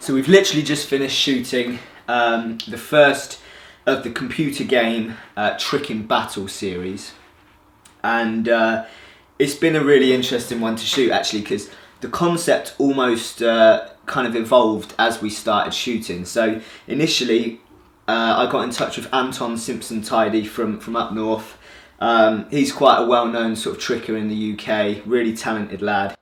So we've literally just finished shooting the first of the computer game Trick in Battle series, and it's been a really interesting one to shoot actually, because the concept almost kind of evolved as we started shooting. So initially I got in touch with Anton Tidy from up north. He's quite a well-known sort of tricker in the UK, really talented lad.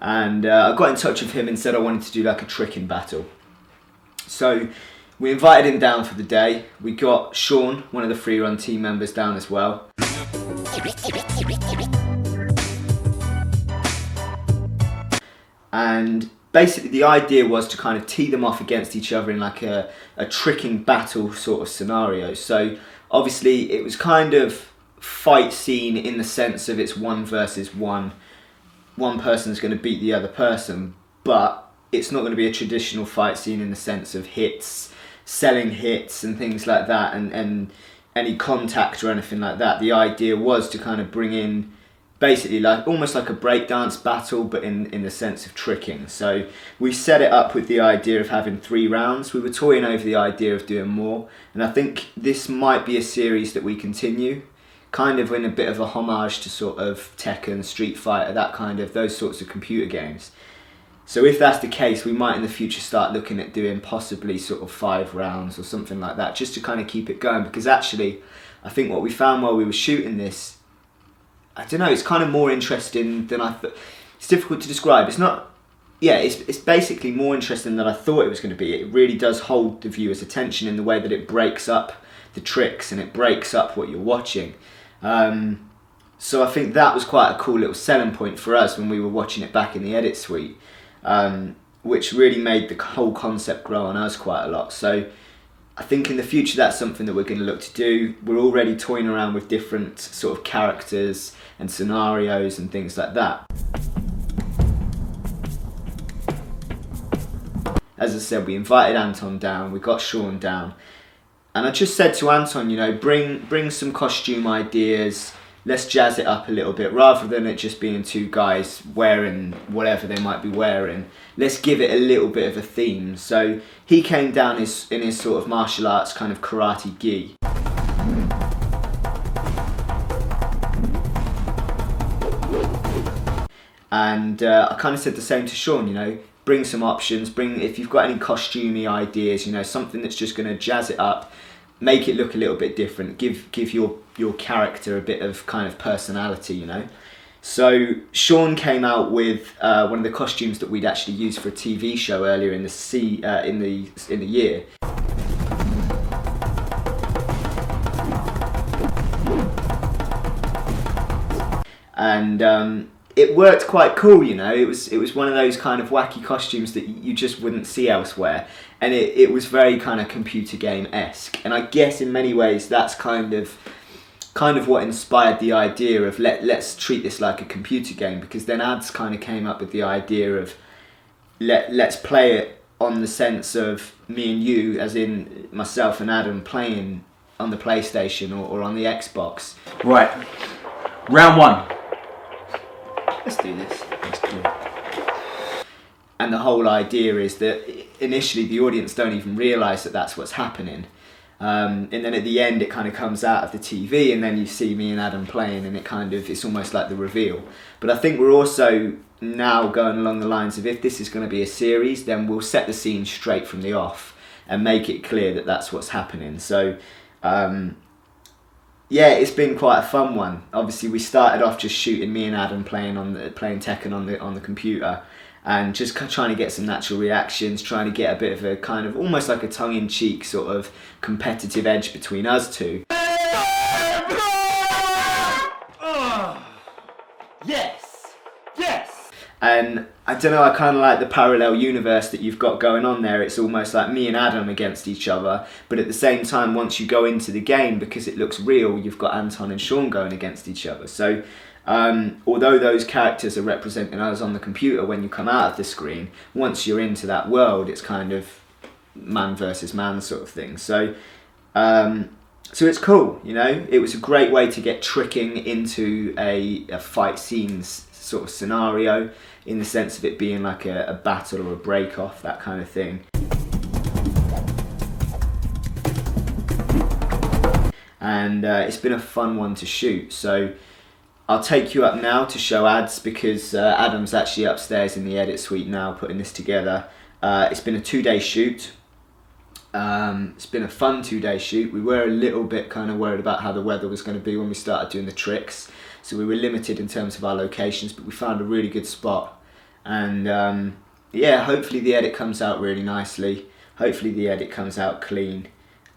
And I got in touch with him and said I wanted to do like a trick in battle. So we invited him down for the day. We got Sean, one of the free run team members, down as well. And basically the idea was to kind of tee them off against each other in like a tricking battle sort of scenario. So obviously it was kind of fight scene in the sense of it's 1 versus 1. One person's going to beat the other person, but it's not going to be a traditional fight scene in the sense of hits, selling hits and things like that, and any contact or anything like that. The idea was to kind of bring in basically like almost like a breakdance battle, but in the sense of tricking. So we set it up with the idea of having 3 rounds. We were toying over the idea of doing more, and I think this might be a series that we continue, kind of in a bit of a homage to sort of Tekken, Street Fighter, that kind of, those sorts of computer games. So if that's the case, we might in the future start looking at doing possibly sort of 5 rounds or something like that, just to kind of keep it going. Because actually, I think what we found while we were shooting this, I don't know, it's kind of more interesting than I thought. It's difficult to describe. It's not, yeah, it's basically more interesting than I thought it was going to be. It really does hold the viewer's attention in the way that it breaks up the tricks and it breaks up what you're watching. So I think that was quite a cool little selling point for us when we were watching it back in the edit suite, which really made the whole concept grow on us quite a lot. So I think in the future that's something that we're going to look to do. We're already toying around with different sort of characters and scenarios and things like that. As I said, we invited Anton down, we got Sean down. And I just said to Anton, you know, bring some costume ideas, let's jazz it up a little bit, rather than it just being 2 guys wearing whatever they might be wearing. Let's give it a little bit of a theme. So he came down in his sort of martial arts kind of karate gi. And I kind of said the same to Sean, you know, bring some options, if you've got any costumey ideas, you know, something that's just going to jazz it up, make it look a little bit different, give your character a bit of kind of personality, you know. So Sean came out with one of the costumes that we'd actually used for a TV show earlier in the year. And it worked quite cool, you know. It was one of those kind of wacky costumes that you just wouldn't see elsewhere, and it was very kind of computer game-esque. And I guess in many ways that's kind of what inspired the idea of let's treat this like a computer game, because then Ads kind of came up with the idea of let's play it on the sense of me and you, as in myself and Adam, playing on the PlayStation or on the Xbox. Right, round 1. Let's do this. Let's do it. And the whole idea is that initially the audience don't even realise that that's what's happening. And then at the end it kind of comes out of the TV, and then you see me and Adam playing, and it's almost like the reveal. But I think we're also now going along the lines of, if this is going to be a series, then we'll set the scene straight from the off and make it clear that that's what's happening. So yeah, it's been quite a fun one. Obviously, we started off just shooting me and Adam playing Tekken on the computer, and just trying to get some natural reactions, trying to get a bit of a kind of almost like a tongue-in-cheek sort of competitive edge between us two. Yes, yes. And I don't know, I kind of like the parallel universe that you've got going on there. It's almost like me and Adam against each other, but at the same time, once you go into the game, because it looks real, you've got Anton and Sean going against each other. So although those characters are representing us on the computer when you come out of the screen, once you're into that world, it's kind of man versus man sort of thing. So so it's cool, you know. It was a great way to get tricking into a fight scenes sort of scenario, in the sense of it being like a battle or a break off, that kind of thing. And it's been a fun one to shoot. So I'll take you up now to show ads, because Adam's actually upstairs in the edit suite now putting this together. It's been a 2-day shoot. It's been a fun 2-day shoot. We were a little bit kind of worried about how the weather was going to be when we started doing the tricks, so we were limited in terms of our locations, but we found a really good spot. And yeah, hopefully the edit comes out really nicely. Hopefully the edit comes out clean.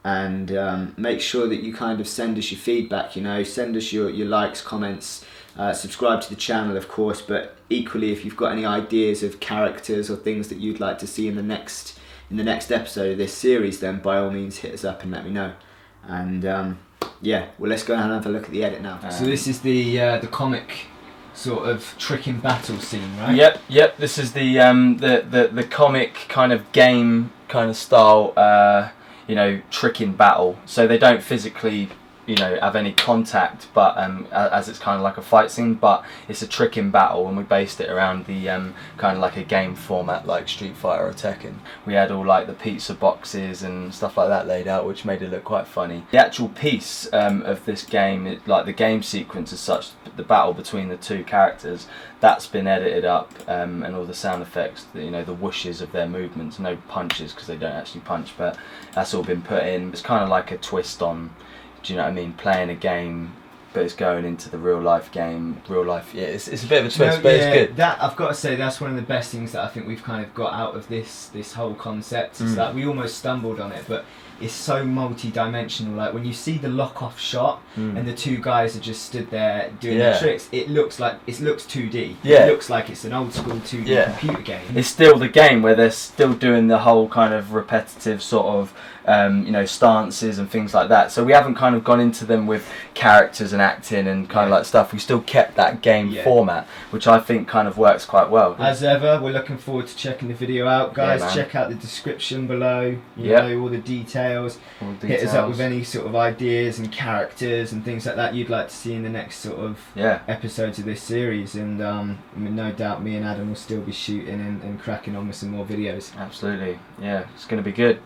And make sure that you kind of send us your feedback, you know, send us your likes, comments, subscribe to the channel, of course, but equally, if you've got any ideas of characters or things that you'd like to see in the next episode of this series, then by all means hit us up and let me know. And yeah, well, let's go and have a look at the edit now. So this is the comic sort of tricking battle scene, right? Yep. This is the comic kind of game kind of style, you know, tricking battle. So they don't physically, you know, have any contact, but as it's kind of like a fight scene, but it's a tricking battle, and we based it around the kind of like a game format like Street Fighter or Tekken. We had all like the pizza boxes and stuff like that laid out, which made it look quite funny. The actual piece of this game, like the game sequence as such, the battle between the two characters, that's been edited up, and all the sound effects, you know, the whooshes of their movements, no punches because they don't actually punch, but that's all been put in. It's kind of like a twist on, do you know what I mean, playing a game, but it's going into the real life game. Yeah, it's a bit of a twist, but it's good. That, I've got to say, that's one of the best things that I think we've kind of got out of this whole concept. Is that we almost stumbled on it, but it's so multi-dimensional. Like when you see the lock-off shot and the two guys are just stood there doing the tricks, it looks 2D. Yeah. It looks like it's an old school 2D computer game. It's still the game where they're still doing the whole kind of repetitive sort of you know, stances and things like that. So we haven't kind of gone into them with characters and acting and kind of like stuff. We still kept that game format, which I think kind of works quite well. As ever, we're looking forward to checking the video out, guys. Check out the description below. You know, all the details. Hit us up with any sort of ideas and characters and things like that you'd like to see in the next sort of episodes of this series. And no doubt me and Adam will still be shooting and cracking on with some more videos. Absolutely, yeah, it's going to be good.